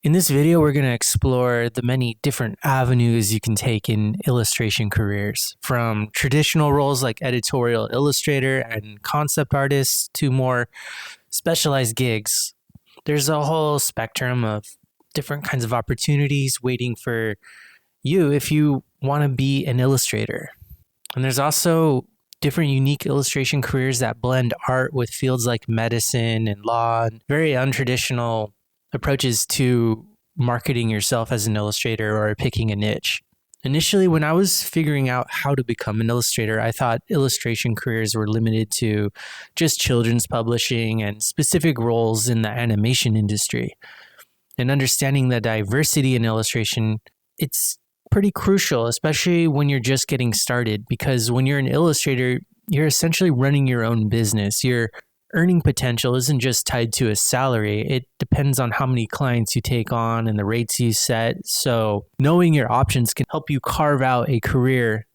In this video, we're going to explore the many different avenues you can take in illustration careers, from traditional roles like editorial illustrator and concept artist to more specialized gigs. There's a whole spectrum of different kinds of opportunities waiting for you if you want to be an illustrator. And there's also different unique illustration careers that blend art with fields like medicine and law, and very untraditional approaches to marketing yourself as an illustrator or picking a niche. Initially, when I was figuring out how to become an illustrator, I thought illustration careers were limited to just children's publishing and specific roles in the animation industry. And understanding the diversity in illustration, it's pretty crucial, especially when you're just getting started, because when you're an illustrator, you're essentially running your own business. Your earning potential isn't just tied to a salary. It depends on how many clients you take on and the rates you set. So knowing your options can help you carve out a career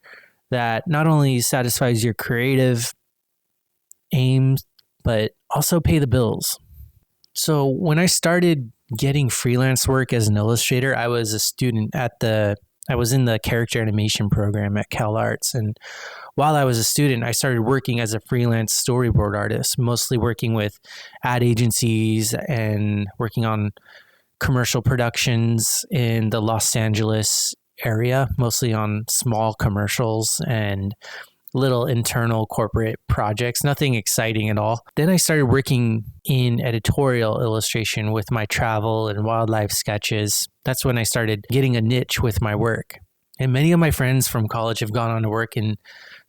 that not only satisfies your creative aims, but also pay the bills. So when I started getting freelance work as an illustrator, I was a student I was in the character animation program at Cal Arts. And while I was a student, I started working as a freelance storyboard artist, mostly working with ad agencies and working on commercial productions in the Los Angeles area, mostly on small commercials and little internal corporate projects, nothing exciting at all. Then I started working in editorial illustration with my travel and wildlife sketches. That's when I started getting a niche with my work. And many of my friends from college have gone on to work in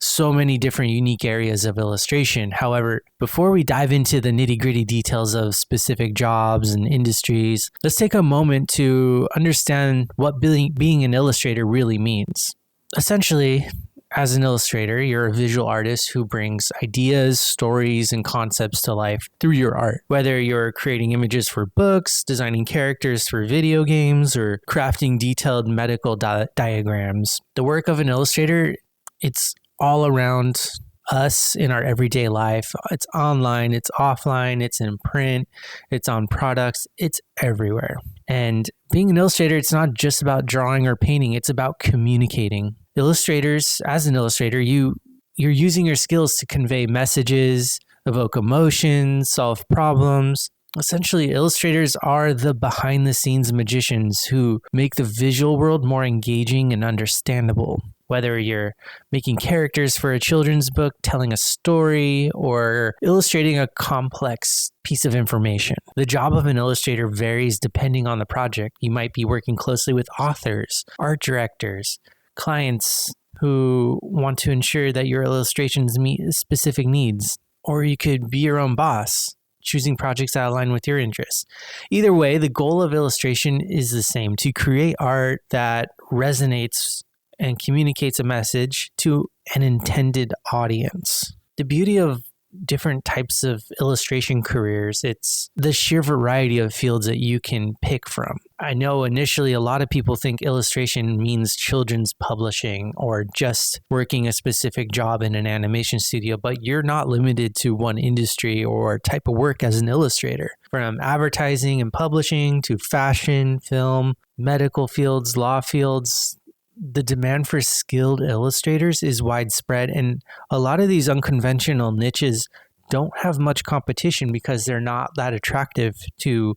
so many different unique areas of illustration. However, before we dive into the nitty-gritty details of specific jobs and industries, let's take a moment to understand what being an illustrator really means. Essentially, as an illustrator, you're a visual artist who brings ideas, stories, and concepts to life through your art. Whether you're creating images for books, designing characters for video games, or crafting detailed medical diagrams, the work of an illustrator, it's all around us in our everyday life. It's online, it's offline, it's in print, it's on products, it's everywhere. And being an illustrator, it's not just about drawing or painting, it's about communicating. Illustrators, as an illustrator, you're using your skills to convey messages, evoke emotions, solve problems. Essentially, illustrators are the behind-the-scenes magicians who make the visual world more engaging and understandable. Whether you're making characters for a children's book, telling a story, or illustrating a complex piece of information. The job of an illustrator varies depending on the project. You might be working closely with authors, art directors, clients who want to ensure that your illustrations meet specific needs. Or you could be your own boss, choosing projects that align with your interests. Either way, the goal of illustration is the same: to create art that resonates and communicates a message to an intended audience. The beauty of different types of illustration careers, it's the sheer variety of fields that you can pick from. I know initially a lot of people think illustration means children's publishing or just working a specific job in an animation studio, but you're not limited to one industry or type of work as an illustrator. From advertising and publishing to fashion, film, medical fields, law fields, the demand for skilled illustrators is widespread, and a lot of these unconventional niches don't have much competition because they're not that attractive to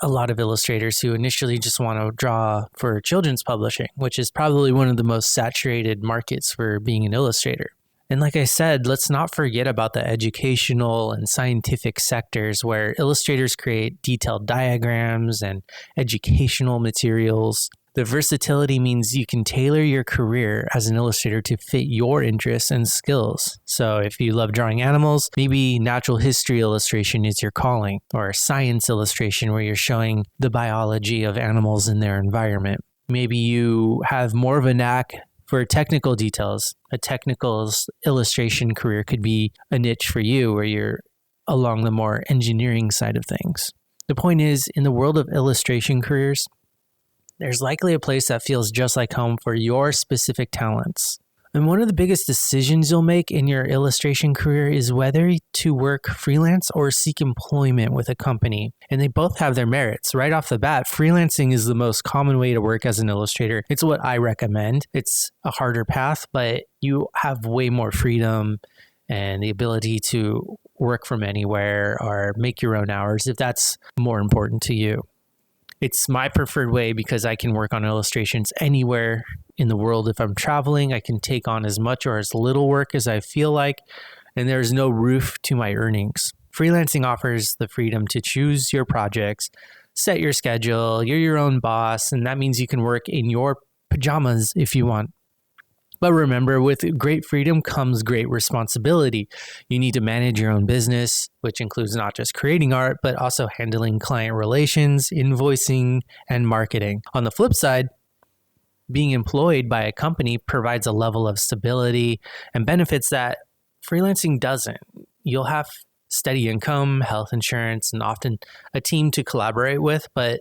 a lot of illustrators who initially just want to draw for children's publishing, which is probably one of the most saturated markets for being an illustrator. And like I said, let's not forget about the educational and scientific sectors where illustrators create detailed diagrams and educational materials. The versatility means you can tailor your career as an illustrator to fit your interests and skills. So if you love drawing animals, maybe natural history illustration is your calling, or science illustration where you're showing the biology of animals in their environment. Maybe you have more of a knack for technical details. A technical illustration career could be a niche for you where you're along the more engineering side of things. The point is, in the world of illustration careers, there's likely a place that feels just like home for your specific talents. And one of the biggest decisions you'll make in your illustration career is whether to work freelance or seek employment with a company. And they both have their merits. Right off the bat, freelancing is the most common way to work as an illustrator. It's what I recommend. It's a harder path, but you have way more freedom and the ability to work from anywhere or make your own hours if that's more important to you. It's my preferred way because I can work on illustrations anywhere in the world. If I'm traveling, I can take on as much or as little work as I feel like, and there's no roof to my earnings. Freelancing offers the freedom to choose your projects, set your schedule, you're your own boss, and that means you can work in your pajamas if you want. But remember, with great freedom comes great responsibility. You need to manage your own business, which includes not just creating art, but also handling client relations, invoicing, and marketing. On the flip side, being employed by a company provides a level of stability and benefits that freelancing doesn't. You'll have steady income, health insurance, and often a team to collaborate with, but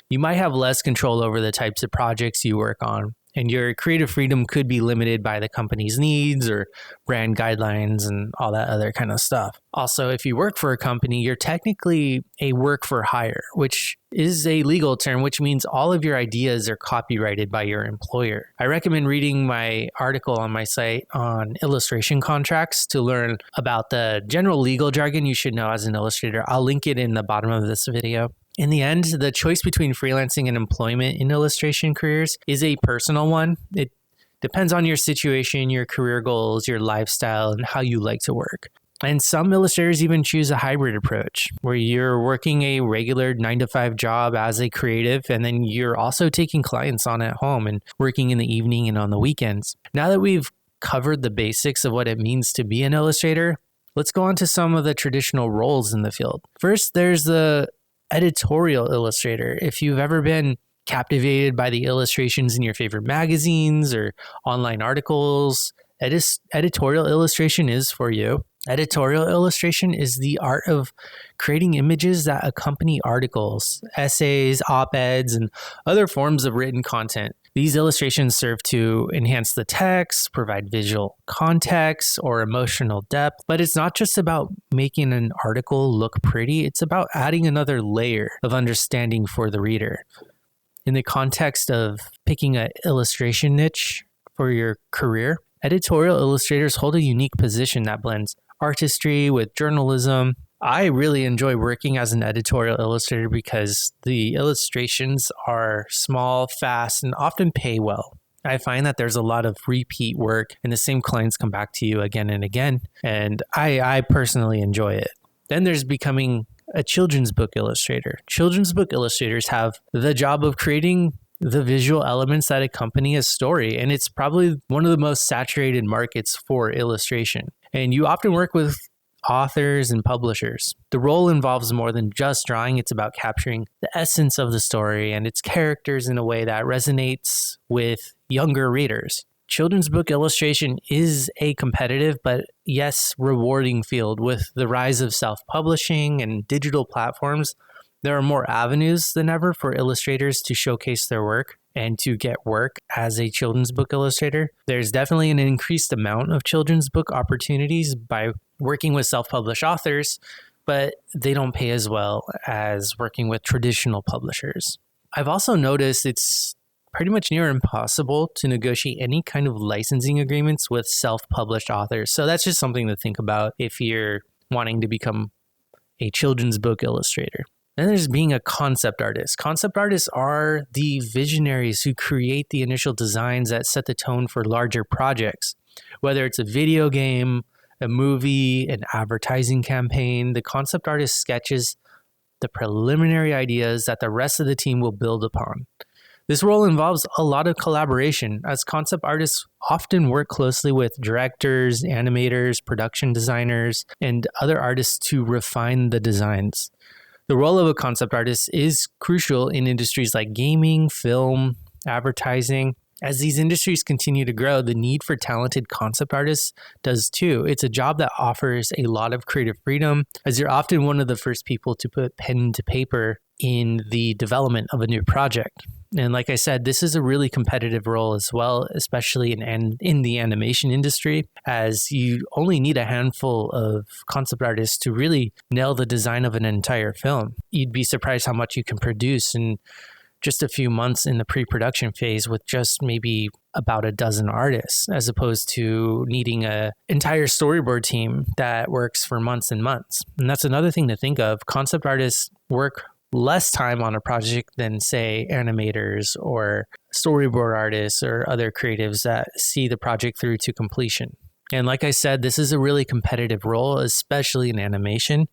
you might have less control over the types of projects you work on. And your creative freedom could be limited by the company's needs or brand guidelines and all that other kind of stuff. Also, if you work for a company, you're technically a work for hire, which is a legal term, which means all of your ideas are copyrighted by your employer. I recommend reading my article on my site on illustration contracts to learn about the general legal jargon you should know as an illustrator. I'll link it in the bottom of this video. In the end, the choice between freelancing and employment in illustration careers is a personal one. It depends on your situation, your career goals, your lifestyle, and how you like to work. And some illustrators even choose a hybrid approach where you're working a regular 9-to-5 job as a creative, and then you're also taking clients on at home and working in the evening and on the weekends. Now that we've covered the basics of what it means to be an illustrator, let's go on to some of the traditional roles in the field. First, there's the editorial illustrator. If you've ever been captivated by the illustrations in your favorite magazines or online articles, editorial illustration is for you. Editorial illustration is the art of creating images that accompany articles, essays, op-eds, and other forms of written content. These illustrations serve to enhance the text, provide visual context or emotional depth, but it's not just about making an article look pretty, it's about adding another layer of understanding for the reader. In the context of picking an illustration niche for your career, editorial illustrators hold a unique position that blends artistry with journalism. I really enjoy working as an editorial illustrator because the illustrations are small, fast, and often pay well. I find that there's a lot of repeat work and the same clients come back to you again and again, and I personally enjoy it. Then there's becoming a children's book illustrator. Children's book illustrators have the job of creating the visual elements that accompany a story, and it's probably one of the most saturated markets for illustration. And you often work with authors and publishers. The role involves more than just drawing. It's about capturing the essence of the story and its characters in a way that resonates with younger readers. Children's book illustration is a competitive, but yes, rewarding field. With the rise of self-publishing and digital platforms, there are more avenues than ever for illustrators to showcase their work and to get work as a children's book illustrator. There's definitely an increased amount of children's book opportunities by working with self-published authors, but they don't pay as well as working with traditional publishers. I've also noticed it's pretty much near impossible to negotiate any kind of licensing agreements with self-published authors. So that's just something to think about if you're wanting to become a children's book illustrator. Then there's being a concept artist. Concept artists are the visionaries who create the initial designs that set the tone for larger projects. Whether it's a video game, a movie, an advertising campaign, the concept artist sketches the preliminary ideas that the rest of the team will build upon. This role involves a lot of collaboration, as concept artists often work closely with directors, animators, production designers, and other artists to refine the designs. The role of a concept artist is crucial in industries like gaming, film, advertising. As these industries continue to grow, the need for talented concept artists does too. It's a job that offers a lot of creative freedom, as you're often one of the first people to put pen to paper in the development of a new project. And like I said, this is a really competitive role as well, especially in the animation industry, as you only need a handful of concept artists to really nail the design of an entire film. You'd be surprised how much you can produce in just a few months in the pre-production phase with just maybe about a dozen artists, as opposed to needing an entire storyboard team that works for months and months. And that's another thing to think of. Concept artists work less time on a project than, say, animators or storyboard artists or other creatives that see the project through to completion. And like I said, this is a really competitive role, especially in animation,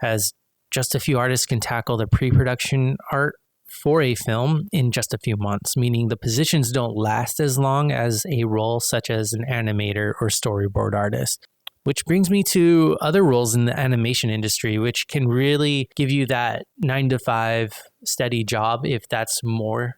as just a few artists can tackle the pre-production art for a film in just a few months, meaning the positions don't last as long as a role such as an animator or storyboard artist. Which brings me to other roles in the animation industry, which can really give you that 9 to 5 steady job if that's more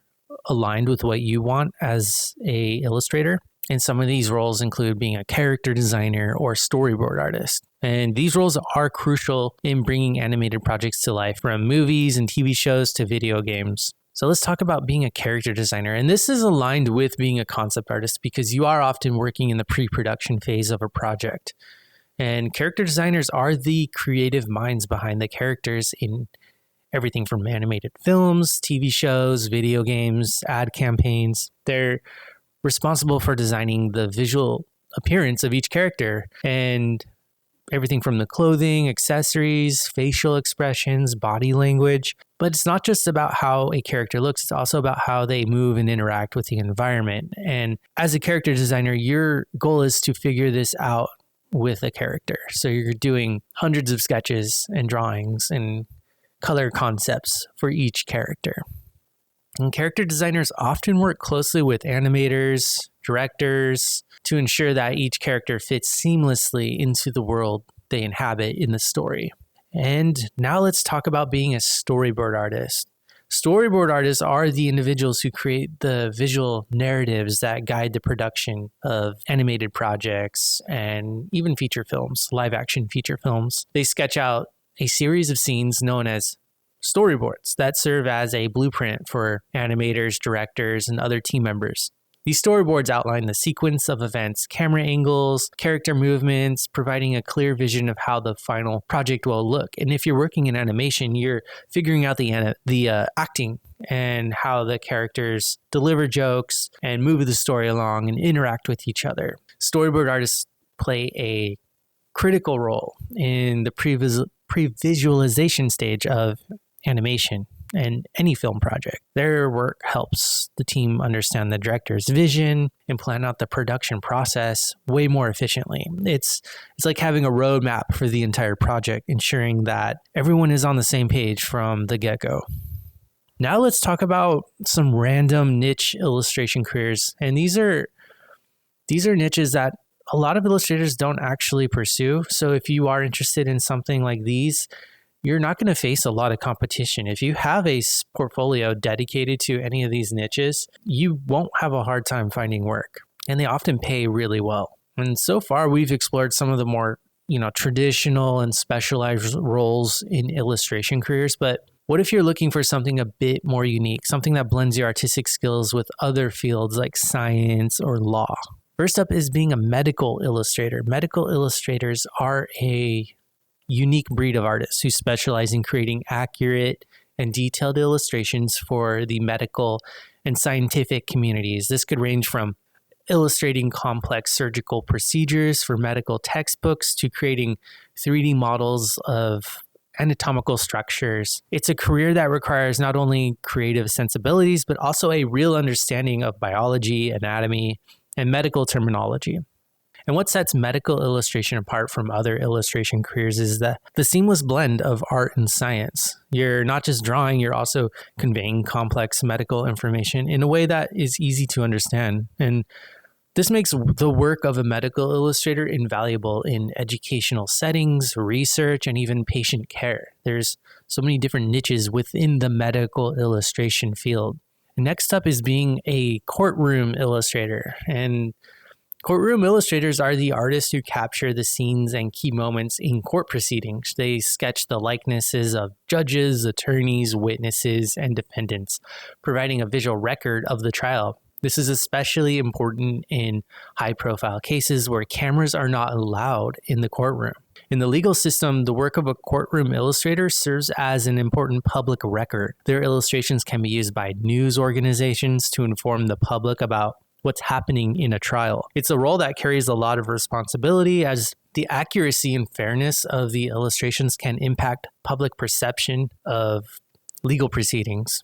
aligned with what you want as a illustrator. And some of these roles include being a character designer or storyboard artist. And these roles are crucial in bringing animated projects to life, from movies and TV shows to video games. So let's talk about being a character designer. And this is aligned with being a concept artist because you are often working in the pre-production phase of a project. And character designers are the creative minds behind the characters in everything from animated films, TV shows, video games, ad campaigns. They're responsible for designing the visual appearance of each character and everything from the clothing, accessories, facial expressions, body language. But it's not just about how a character looks, it's also about how they move and interact with the environment. And as a character designer, your goal is to figure this out with a character. So you're doing hundreds of sketches and drawings and color concepts for each character. And character designers often work closely with animators, directors, to ensure that each character fits seamlessly into the world they inhabit in the story. And now let's talk about being a storyboard artist. Storyboard artists are the individuals who create the visual narratives that guide the production of animated projects and even feature films, live action feature films. They sketch out a series of scenes known as storyboards that serve as a blueprint for animators, directors, and other team members. These storyboards outline the sequence of events, camera angles, character movements, providing a clear vision of how the final project will look. And if you're working in animation, you're figuring out the acting and how the characters deliver jokes and move the story along and interact with each other. Storyboard artists play a critical role in the pre-visualization stage of animation and any film project. Their work helps the team understand the director's vision and plan out the production process way more efficiently. It's like having a roadmap for the entire project, ensuring that everyone is on the same page from the get-go. Now let's talk about some random niche illustration careers. And these are niches that a lot of illustrators don't actually pursue. So if you are interested in something like these, you're not going to face a lot of competition. If you have a portfolio dedicated to any of these niches, you won't have a hard time finding work. And they often pay really well. And so far, we've explored some of the more, traditional and specialized roles in illustration careers. But what if you're looking for something a bit more unique, something that blends your artistic skills with other fields like science or law? First up is being a medical illustrator. Medical illustrators are a unique breed of artists who specialize in creating accurate and detailed illustrations for the medical and scientific communities. This could range from illustrating complex surgical procedures for medical textbooks to creating 3D models of anatomical structures. It's a career that requires not only creative sensibilities, but also a real understanding of biology, anatomy, and medical terminology. And what sets medical illustration apart from other illustration careers is the seamless blend of art and science. You're not just drawing, you're also conveying complex medical information in a way that is easy to understand. And this makes the work of a medical illustrator invaluable in educational settings, research, and even patient care. There's so many different niches within the medical illustration field. Next up is being a courtroom illustrator. And Courtroom illustrators are the artists who capture the scenes and key moments in court proceedings. They sketch the likenesses of judges, attorneys, witnesses, and defendants, providing a visual record of the trial. This is especially important in high-profile cases where cameras are not allowed in the courtroom. In the legal system, the work of a courtroom illustrator serves as an important public record. Their illustrations can be used by news organizations to inform the public about what's happening in a trial. It's a role that carries a lot of responsibility, as the accuracy and fairness of the illustrations can impact public perception of legal proceedings.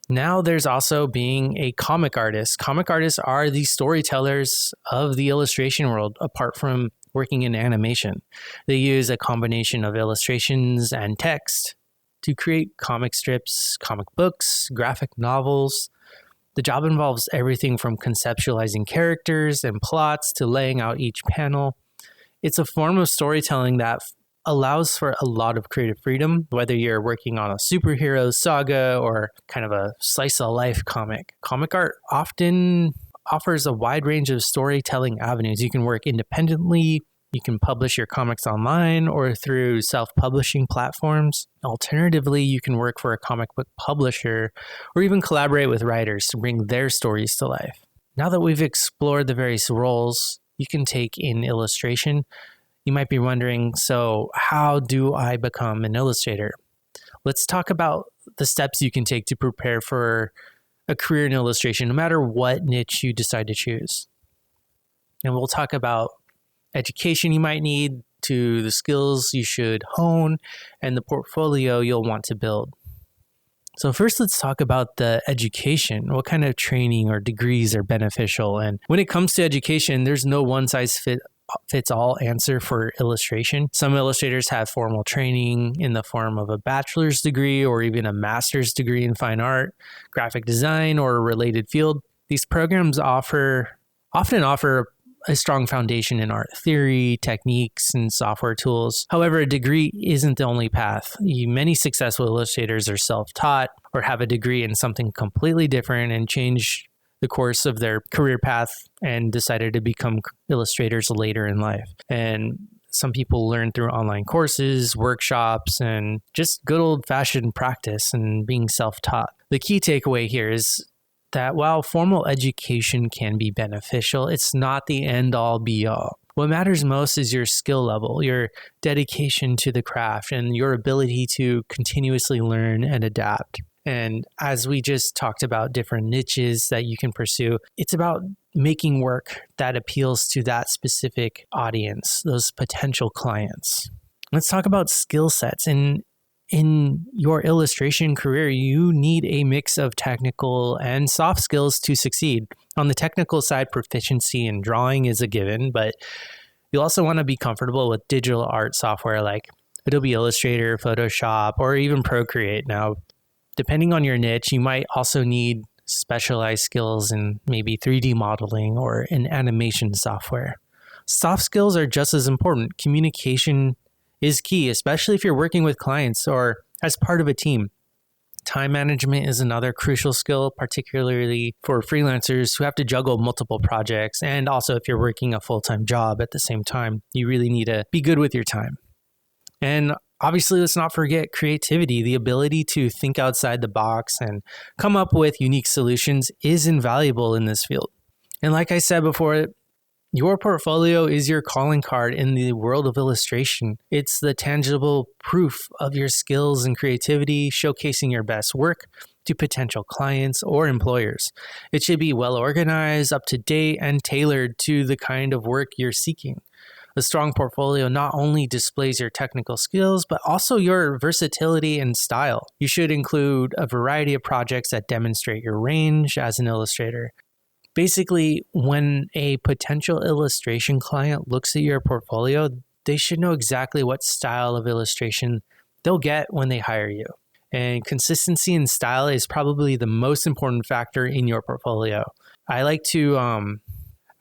Now there's also being a comic artist. Comic artists are the storytellers of the illustration world, apart from working in animation. They use a combination of illustrations and text to create comic strips, comic books, graphic novels. The job involves everything from conceptualizing characters and plots to laying out each panel. It's a form of storytelling that allows for a lot of creative freedom, whether you're working on a superhero saga or kind of a slice of life comic. Comic art often offers a wide range of storytelling avenues. You can work independently, you can publish your comics online or through self-publishing platforms. Alternatively, you can work for a comic book publisher or even collaborate with writers to bring their stories to life. Now that we've explored the various roles you can take in illustration, you might be wondering, so how do I become an illustrator? Let's talk about the steps you can take to prepare for a career in illustration, no matter what niche you decide to choose. And we'll talk about education you might need, to the skills you should hone, and the portfolio you'll want to build. So first, let's talk about the education. What kind of training or degrees are beneficial? And when it comes to education, there's no one-size-fits all answer for illustration. Some illustrators have formal training in the form of a bachelor's degree or even a master's degree in fine art, graphic design, or a related field. These programs often offer a strong foundation in art theory, techniques, and software tools. However, a degree isn't the only path. Many successful illustrators are self-taught or have a degree in something completely different and change the course of their career path and decided to become illustrators later in life. And some people learn through online courses, workshops, and just good old-fashioned practice and being self-taught. The key takeaway here is that while formal education can be beneficial, it's not the end-all be-all. What matters most is your skill level, your dedication to the craft, and your ability to continuously learn and adapt. And as we just talked about different niches that you can pursue, it's about making work that appeals to that specific audience, those potential clients. Let's talk about skill sets. In your illustration career, you need a mix of technical and soft skills to succeed. On the technical side, proficiency in drawing is a given, but you'll also want to be comfortable with digital art software like Adobe Illustrator, Photoshop, or even Procreate. Now, depending on your niche, you might also need specialized skills in maybe 3D modeling or in animation software. Soft skills are just as important. Communication is key, especially if you're working with clients or as part of a team. Time management is another crucial skill, particularly for freelancers who have to juggle multiple projects. And also if you're working a full-time job at the same time, you really need to be good with your time. And obviously, let's not forget creativity. The ability to think outside the box and come up with unique solutions is invaluable in this field. And like I said before, your portfolio is your calling card in the world of illustration. It's the tangible proof of your skills and creativity, showcasing your best work to potential clients or employers. It should be well organized, up to date, and tailored to the kind of work you're seeking. A strong portfolio not only displays your technical skills, but also your versatility and style. You should include a variety of projects that demonstrate your range as an illustrator. Basically, when a potential illustration client looks at your portfolio, they should know exactly what style of illustration they'll get when they hire you. And consistency in style is probably the most important factor in your portfolio. I like to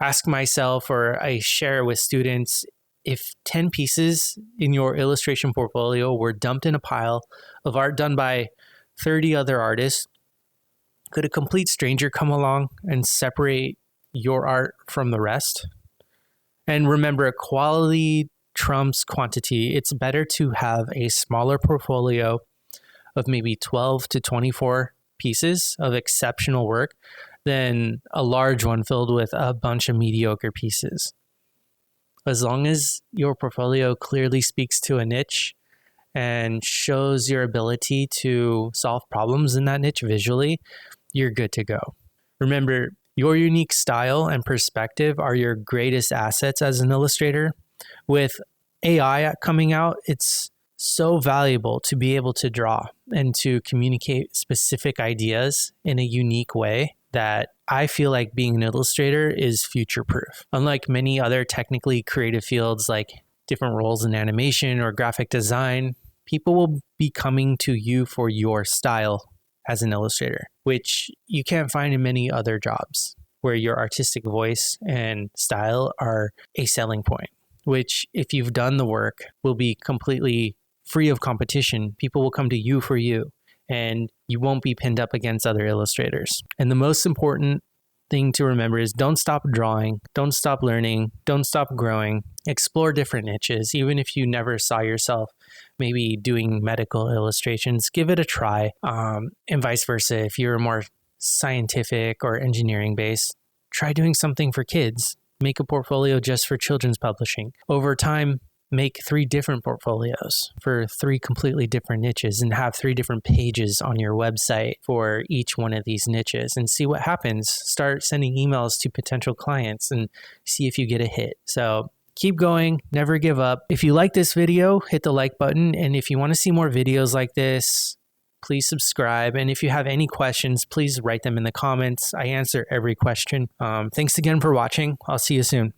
ask myself, or I share with students, if 10 pieces in your illustration portfolio were dumped in a pile of art done by 30 other artists, could a complete stranger come along and separate your art from the rest? And remember, quality trumps quantity. It's better to have a smaller portfolio of maybe 12 to 24 pieces of exceptional work than a large one filled with a bunch of mediocre pieces. As long as your portfolio clearly speaks to a niche and shows your ability to solve problems in that niche visually, you're good to go. Remember, your unique style and perspective are your greatest assets as an illustrator. With AI coming out, it's so valuable to be able to draw and to communicate specific ideas in a unique way that I feel like being an illustrator is future proof. Unlike many other technically creative fields like different roles in animation or graphic design, people will be coming to you for your style as an illustrator, which you can't find in many other jobs where your artistic voice and style are a selling point, which if you've done the work will be completely free of competition. People will come to you for you, and you won't be pinned up against other illustrators. And the most important thing to remember is don't stop drawing, don't stop learning, don't stop growing. Explore different niches. Even if you never saw yourself maybe doing medical illustrations, give it a try. And vice versa. If you're more scientific or engineering based, try doing something for kids. Make a portfolio just for children's publishing. Over time, make 3 different portfolios for 3 completely different niches and have 3 different pages on your website for each one of these niches and see what happens. Start sending emails to potential clients and see if you get a hit. So keep going, never give up. If you like this video, hit the like button. And if you want to see more videos like this, please subscribe. And if you have any questions, please write them in the comments. I answer every question. Thanks again for watching. I'll see you soon.